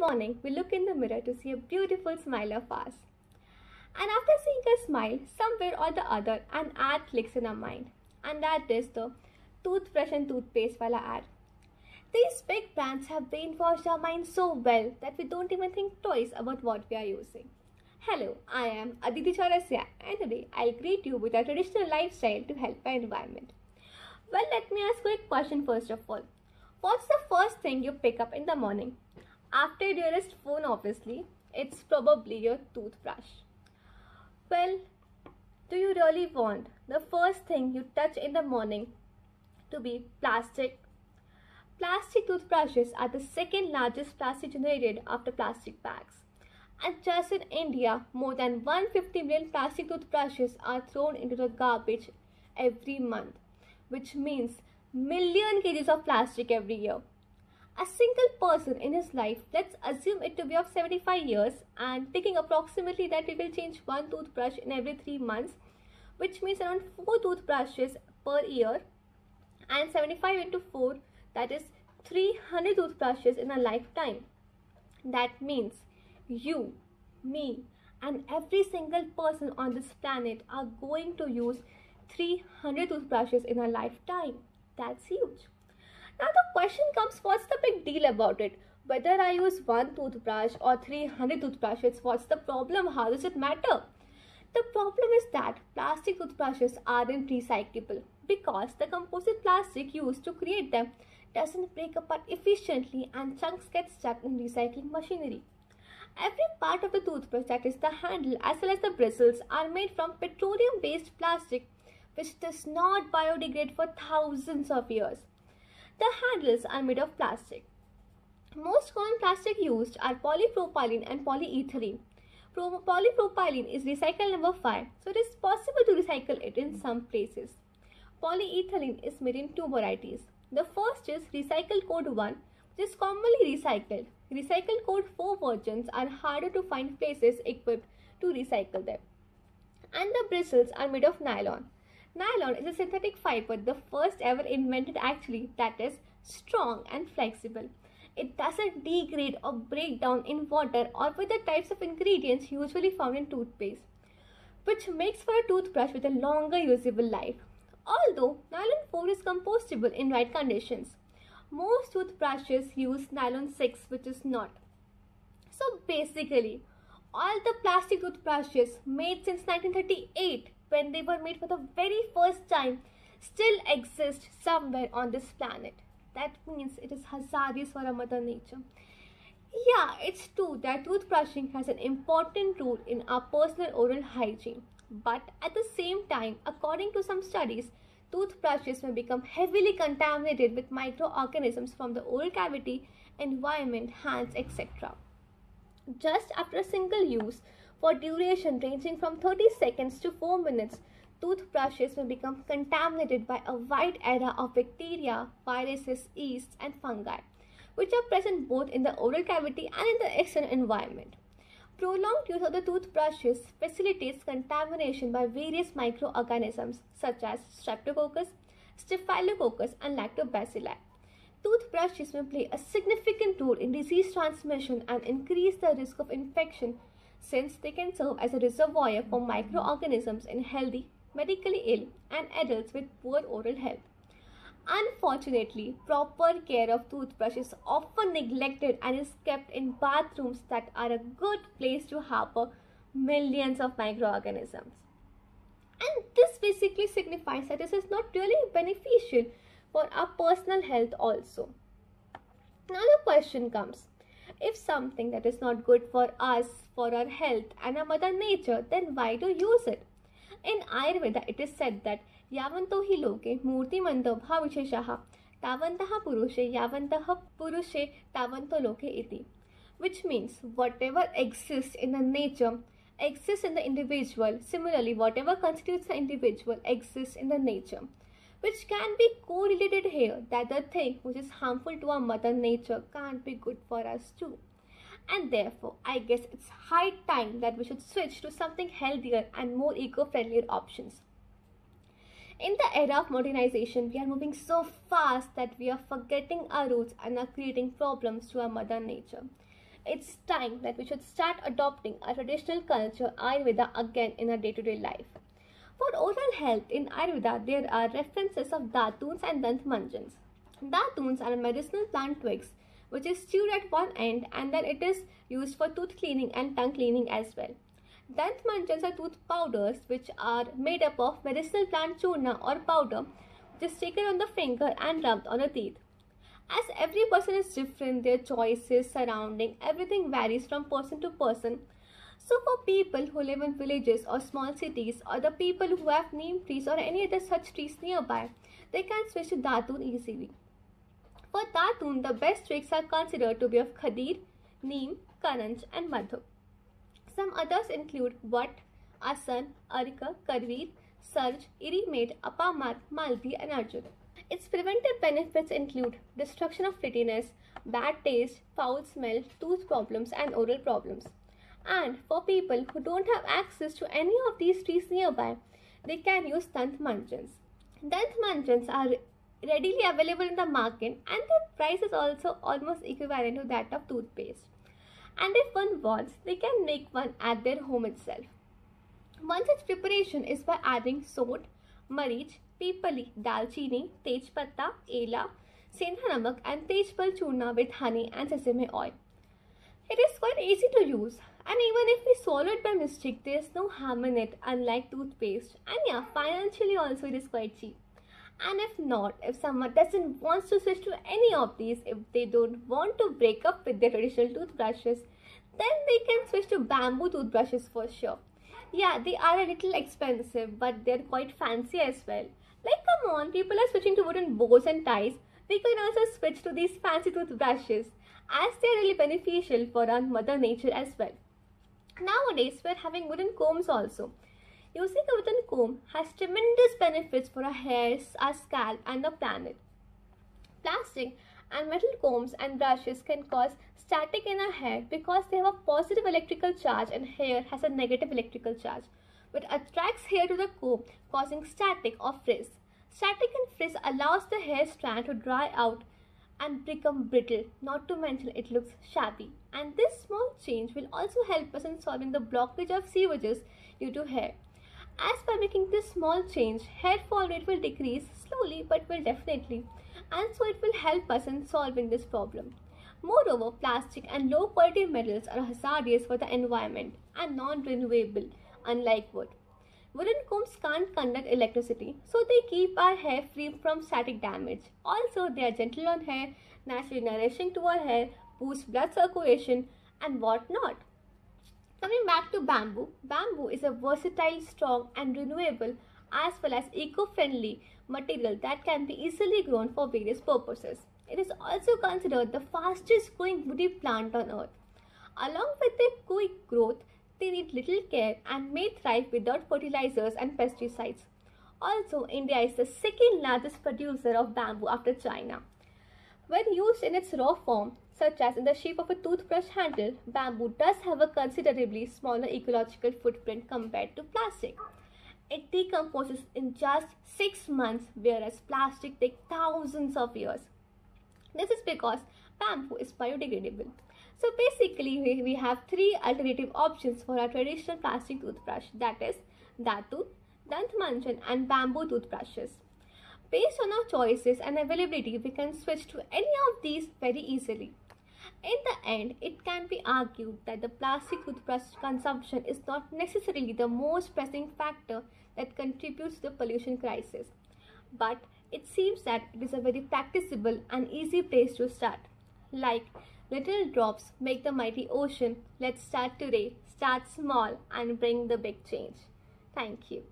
morning, we look in the mirror to see a beautiful smile of ours. And after seeing a smile, somewhere or the other, an ad clicks in our mind. And that is the toothbrush and toothpaste wala ad. These big brands have brainwashed our minds so well that we don't even think twice about what we are using. Hello, I am Aditi Chourasia, and today I'll greet you with a traditional lifestyle to help our environment. Well, let me ask you a question first of all. What's the first thing you pick up in the morning? After your dearest phone, obviously, it's probably your toothbrush. Well, do you really want the first thing you touch in the morning to be plastic? Plastic toothbrushes are the second largest plastic generated after plastic bags. And just in India, more than 150 million plastic toothbrushes are thrown into the garbage every month, which means million kgs of plastic every year. A single person in his life, let's assume it to be of 75 years and taking approximately that we will change one toothbrush in every 3 months, which means around 4 toothbrushes per year, and 75 into 4, that is 300 toothbrushes in a lifetime. That means you, me, and every single person on this planet are going to use 300 toothbrushes in a lifetime. That's huge. Now the question comes, what's the big deal about it? Whether I use one toothbrush or 300 toothbrushes, what's the problem? How does it matter? The problem is that plastic toothbrushes aren't recyclable because the composite plastic used to create them doesn't break apart efficiently and chunks get stuck in recycling machinery. Every part of the toothbrush, that is the handle as well as the bristles, are made from petroleum-based plastic which does not biodegrade for thousands of years. The handles are made of plastic. Most common plastic used are polypropylene and polyethylene. Polypropylene is recycle number 5, so it is possible to recycle it in some places. Polyethylene is made in 2 varieties. The first is recycle code 1, which is commonly recycled. Recycle code 4 versions are harder to find places equipped to recycle them. And the bristles are made of nylon. Nylon is a synthetic fiber, the first ever invented actually, that is strong and flexible. It doesn't degrade or break down in water or with the types of ingredients usually found in toothpaste, which makes for a toothbrush with a longer usable life. Although nylon 4 is compostable in right conditions, most toothbrushes use nylon 6, which is not. So basically, all the plastic toothbrushes made since 1938, when they were made for the very first time, still exist somewhere on this planet. That means it is hazardous for our mother nature. Yeah, it's true that toothbrushing has an important role in our personal oral hygiene. But at the same time, according to some studies, toothbrushes may become heavily contaminated with microorganisms from the oral cavity, environment, hands, etc. Just after a single use, for duration ranging from 30 seconds to 4 minutes, toothbrushes may become contaminated by a wide array of bacteria, viruses, yeasts, and fungi, which are present both in the oral cavity and in the external environment. Prolonged use of the toothbrushes facilitates contamination by various microorganisms such as Streptococcus, Staphylococcus, and Lactobacilli. Toothbrushes may play a significant role in disease transmission and increase the risk of infection, since they can serve as a reservoir for microorganisms in healthy, medically ill, and adults with poor oral health. Unfortunately, proper care of toothbrush is often neglected and is kept in bathrooms that are a good place to harbor millions of microorganisms. And this basically signifies that this is not really beneficial for our personal health also. Now the question comes, if something that is not good for us, for our health and our mother nature, then why to use it? In Ayurveda, it is said that yavanto hi loke murtimanta bhavisheshaha tavantaha purushe yavantaha purushe tavanto loke iti, which means whatever exists in the nature exists in the individual. Similarly, whatever constitutes the individual exists in the nature, which can be correlated here that the thing which is harmful to our mother nature can't be good for us too. And therefore, I guess it's high time that we should switch to something healthier and more eco-friendlier options. In the era of modernization, we are moving so fast that we are forgetting our roots and are creating problems to our mother nature. it's time that we should start adopting a traditional culture Ayurveda again in our day-to-day life. For oral health in Ayurveda, there are references of dhatuns and dantmanjans. Dhatuns are medicinal plant twigs which is stewed at one end and then it is used for tooth cleaning and tongue cleaning as well. Dantmanjans are tooth powders which are made up of medicinal plant churna or powder which is taken on the finger and rubbed on the teeth. As every person is different, their choices, surrounding, everything varies from person to person. So for people who live in villages or small cities or the people who have neem trees or any other such trees nearby, they can switch to Datun easily. For Datun, the best twigs are considered to be of Khadir, Neem, Karanj and Madhu. Some others include Vat, Asan, Arika, Karveer, Sarj, Irimate, Apamar, Maldi and Arjun. Its preventive benefits include destruction of frittiness, bad taste, foul smell, tooth problems and oral problems. And for people who don't have access to any of these trees nearby, they can use Dantmanjans. Dantmanjans are readily available in the market and their price is also almost equivalent to that of toothpaste. And if one wants, they can make one at their home itself. One such preparation is by adding salt, marich, pipali, dalchini, tejpatta, ela, sendha namak and tejpal churna with honey and sesame oil. It is quite easy to use and even if we swallow it by mistake, there is no harm in it unlike toothpaste, and yeah, financially also it is quite cheap. And if not, if someone doesn't want to switch to any of these, if they don't want to break up with their traditional toothbrushes, then they can switch to bamboo toothbrushes for sure. Yeah, they are a little expensive, but they're quite fancy as well. Like, come on, people are switching to wooden bows and ties. We can also switch to these fancy toothbrushes as they are really beneficial for our mother nature as well. Nowadays, we're having wooden combs also. Using a wooden comb has tremendous benefits for our hairs, our scalp and the planet. Plastic and metal combs and brushes can cause static in our hair because they have a positive electrical charge and hair has a negative electrical charge, which attracts hair to the comb, causing static or frizz. Static and frizz allows the hair strand to dry out and become brittle, not to mention it looks shabby. And this small change will also help us in solving the blockage of sewages due to hair. As by making this small change, hair fall rate will decrease slowly but will definitely, and so it will help us in solving this problem. Moreover, plastic and low quality metals are hazardous for the environment and non-renewable, unlike wood. Wooden combs can't conduct electricity, so they keep our hair free from static damage. Also, they are gentle on hair, naturally nourishing to our hair, boost blood circulation and whatnot. Coming back to bamboo, bamboo is a versatile, strong and renewable as well as eco-friendly material that can be easily grown for various purposes. It is also considered the fastest growing woody plant on earth. Along with their quick growth, they need little care and may thrive without fertilizers and pesticides. Also, India is the second largest producer of bamboo after China. When used in its raw form, such as in the shape of a toothbrush handle, bamboo does have a considerably smaller ecological footprint compared to plastic. It decomposes in just 6 months, whereas plastic takes thousands of years. This is because bamboo is biodegradable. So basically, we have 3 alternative options for our traditional plastic toothbrush, that is Dhatu, Dantmanjan and bamboo toothbrushes. Based on our choices and availability, we can switch to any of these very easily. In the end, it can be argued that the plastic toothbrush consumption is not necessarily the most pressing factor that contributes to the pollution crisis. But it seems that it is a very practicable and easy place to start. Like little drops make the mighty ocean, let's start today, start small and bring the big change. Thank you.